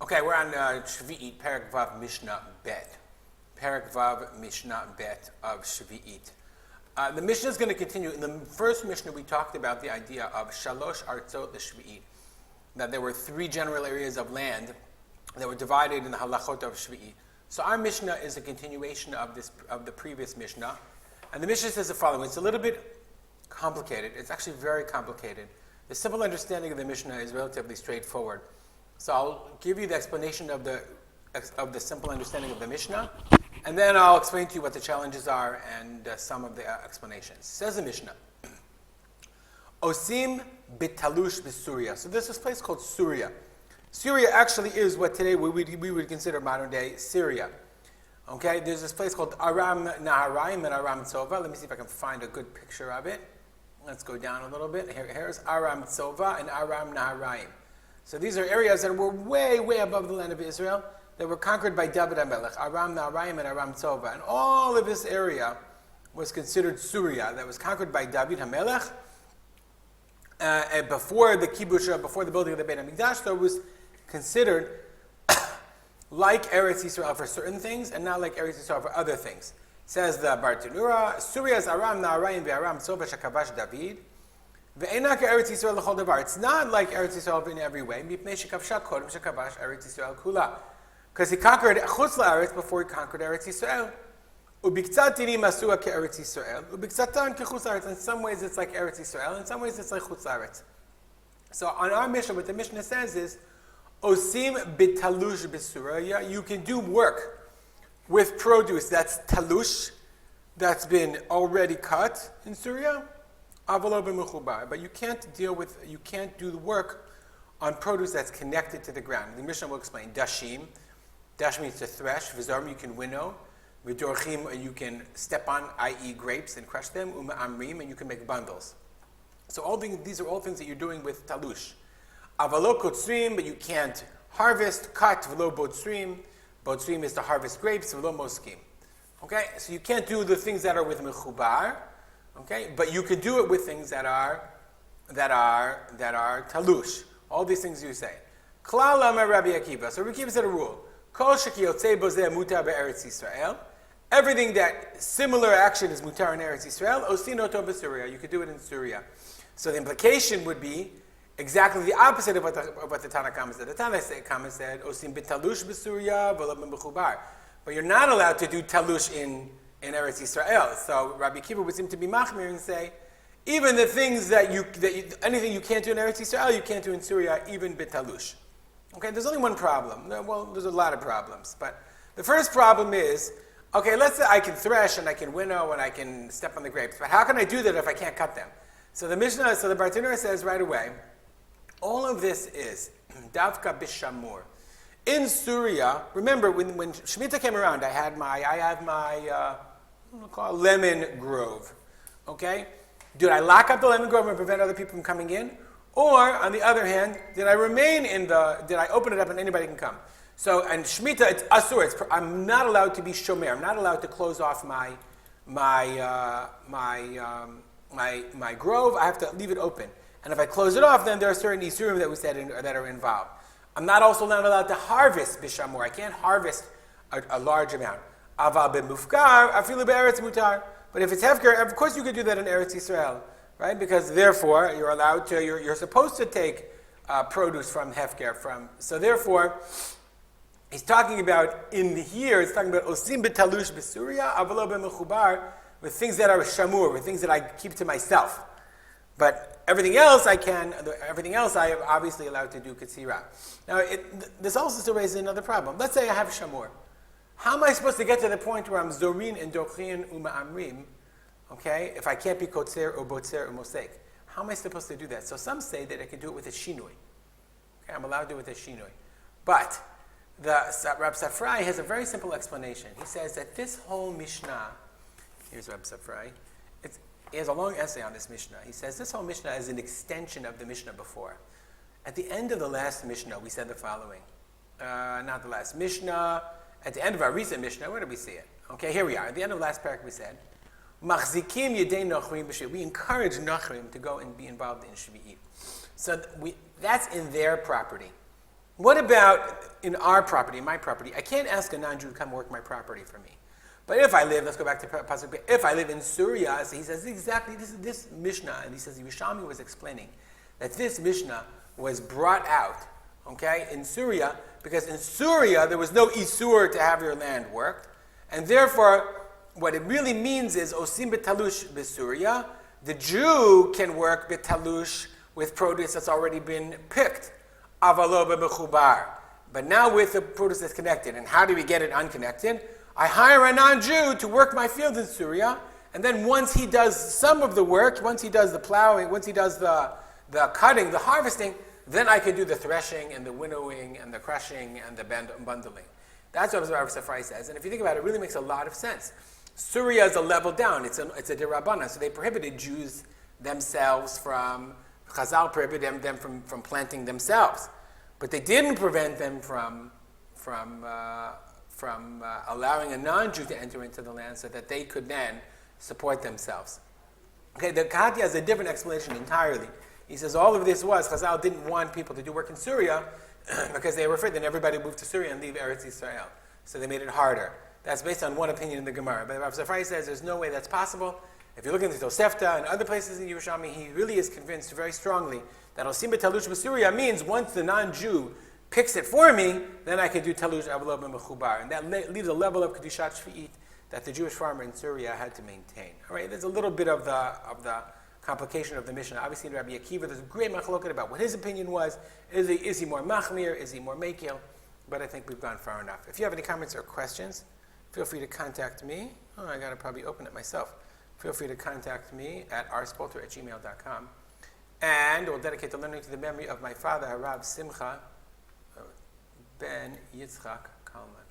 Okay, we're on Sheviit, Perek Vav Mishnah Bet. Perek Vav Mishnah Bet of Sheviit. The Mishnah is going to continue. In the first Mishnah, we talked about the idea of Shalosh Artzot Sheviit, that there were three general areas of land that were divided in the halachot of Sheviit. So our Mishnah is a continuation of the previous Mishnah, and the Mishnah says the following. It's a little bit complicated. It's actually very complicated. The simple understanding of the Mishnah is relatively straightforward. So I'll give you the explanation of the simple understanding of the Mishnah, and then I'll explain to you what the challenges are and some of the explanations. Says the Mishnah, Osim bitalush b'Suria. So there's this place called Suria. Suria actually is what today we would consider modern day Syria. Okay, there's this place called Aram Naharaim and Aram Tzova. Let me see if I can find a good picture of it. Let's go down a little bit. Here's Aram Tzova and Aram Naharaim. So these are areas that were way, way above the land of Israel that were conquered by David HaMelech, Aram Naharaim and Aram Tzova. And all of this area was considered Suria, that was conquered by David HaMelech. And before the kibbutz, before the building of the Beit HaMikdash, so it was considered like Eretz Yisrael for certain things and not like Eretz Yisrael for other things. Says the Bartenura, Suria is Aram Naharaim ve'Aram Tzova shekavash David. It's not like Eretz Yisrael in every way. Because he conquered Chutz La'aretz before he conquered Eretz Yisrael. In some ways it's like Eretz Yisrael, in some ways it's like Chutz La'aretz. So on our Mishnah, what the Mishnah says is, Osim bitalush b'Suria, you can do work with produce that's talush, that's been already cut in Suria, but you can't do the work on produce that's connected to the ground. The Mishnah will explain. Dashim, dash means to thresh. V'zarm, you can winnow. V'dorchim, you can step on, i.e. grapes, and crush them. Amrim, and you can make bundles. So these are all things that you're doing with talush. Avalo kotzrim, but you can't harvest. Kat v'lo botzrim. Botzrim is to harvest grapes. V'lo moskim. Okay, so you can't do the things that are with mechubar. Okay, but you could do it with things that are talush. All these things you say. Klal Amar Rabbi Akiva. So Rabbi Akiva said a rule. Kol sheki yotzei bozeh mutar be'eretz Yisrael. Everything that similar action is mutar in Eretz Yisrael. Osin oto b'Suria. You could do it in Suria. So the implication would be exactly the opposite of what the Tanna Kama said. The Tanna Kama said osin b'talush b'Suria v'lo b'mechubar. But you're not allowed to do talush in Eretz Yisrael. So Rabbi Akiva would seem to be machmir and say, even the things anything you can't do in Eretz Yisrael, you can't do in Syria, even bitalush. Okay, there's only one problem. Well, there's a lot of problems. But the first problem is, okay, let's say I can thresh and I can winnow and I can step on the grapes. But how can I do that if I can't cut them? So the Bartenura says right away, all of this is davka bishamur. In Suria, remember when Shemitah came around, I have my lemon grove. Okay? Did I lock up the lemon grove and prevent other people from coming in? Or, on the other hand, did I open it up and anybody can come? So, and Shemitah, it's asur. I'm not allowed to be shomer. I'm not allowed to close off my grove. I have to leave it open. And if I close it off, then there are certain isurim that we said that are involved. I'm not allowed to harvest bishamur. I can't harvest a large amount. Aval b'mufkar, afilu be'eretz mutar. But if it's hefker, of course you could do that in Eretz Yisrael, right? Because therefore you're supposed to take produce from hefker. So therefore, he's talking about he's talking about osim b'talush b'Suria, avalo b'mechubar, with things that are shamur, with things that I keep to myself. But everything else I am obviously allowed to do katsira. Now, this also still raises another problem. Let's say I have shamur. How am I supposed to get to the point where I'm zorin and dochin uma'amrim, okay, if I can't be kotzer or botzer or mosek? How am I supposed to do that? So some say that I can do it with a shinui. Okay, I'm allowed to do it with a shinui. But the Rab Safrai has a very simple explanation. He says that this whole Mishnah, here's Rab Safrai, he has a long essay on this Mishnah. He says this whole Mishnah is an extension of the Mishnah before. At the end of the last Mishnah, we said the following. Not the last Mishnah. At the end of our recent Mishnah, where did we see it? Okay, here we are. At the end of the last parak, we said, Machzikim yedei nochrim b'Shvi'it. We encourage nochrim to go and be involved in Sheviit. So that's in their property. What about in our property, in my property? I can't ask a non-Jew to come work my property for me. But if I live, let's go back to Pasuk, if I live in Suria, so he says exactly, this Mishnah, and he says, Yerushalmi was explaining that this Mishnah was brought out, okay, in Suria, because in Suria there was no Isur to have your land worked, and therefore, what it really means is, Osim betalush b'Suria, the Jew can work betalush with produce that's already been picked, avalo b'mechubar. But now with the produce that's connected, and how do we get it unconnected? I hire a non-Jew to work my field in Suria, and then once he does some of the work, once he does the plowing, once he does the cutting, the harvesting, then I can do the threshing and the winnowing and the crushing and the bundling. That's what Harav Simcha says. And if you think about it, it really makes a lot of sense. Suria is a level down. It's a derabana. So they prohibited Jews themselves from, Chazal prohibited them from planting themselves. But they didn't prevent them from allowing a non-Jew to enter into the land so that they could then support themselves. Okay, the Kahati has a different explanation entirely. He says all of this was, Chazal didn't want people to do work in Suria because they were afraid that everybody moved to Suria and leave Eretz Yisrael. So they made it harder. That's based on one opinion in the Gemara. But Rav Safrai says there's no way that's possible. If you look into Tosefta and other places in Yerushalmi, he really is convinced very strongly that Osim b'talush b'Suria means once the non-Jew picks it for me, then I can do talush avlo b'mechubar. And that leaves a level of kedushat Sheviit that the Jewish farmer in Suria had to maintain. All right, there's a little bit of the complication of the Mishnah. Obviously, in Rabbi Akiva, there's a great machloket about what his opinion was. Is he more machmir? Is he more mekil? But I think we've gone far enough. If you have any comments or questions, feel free to contact me. Oh, I got to probably open it myself. Feel free to contact me at rspolter@gmail.com. And we'll dedicate the learning to the memory of my father, Harav Simcha, ben Yitzchak Kalman.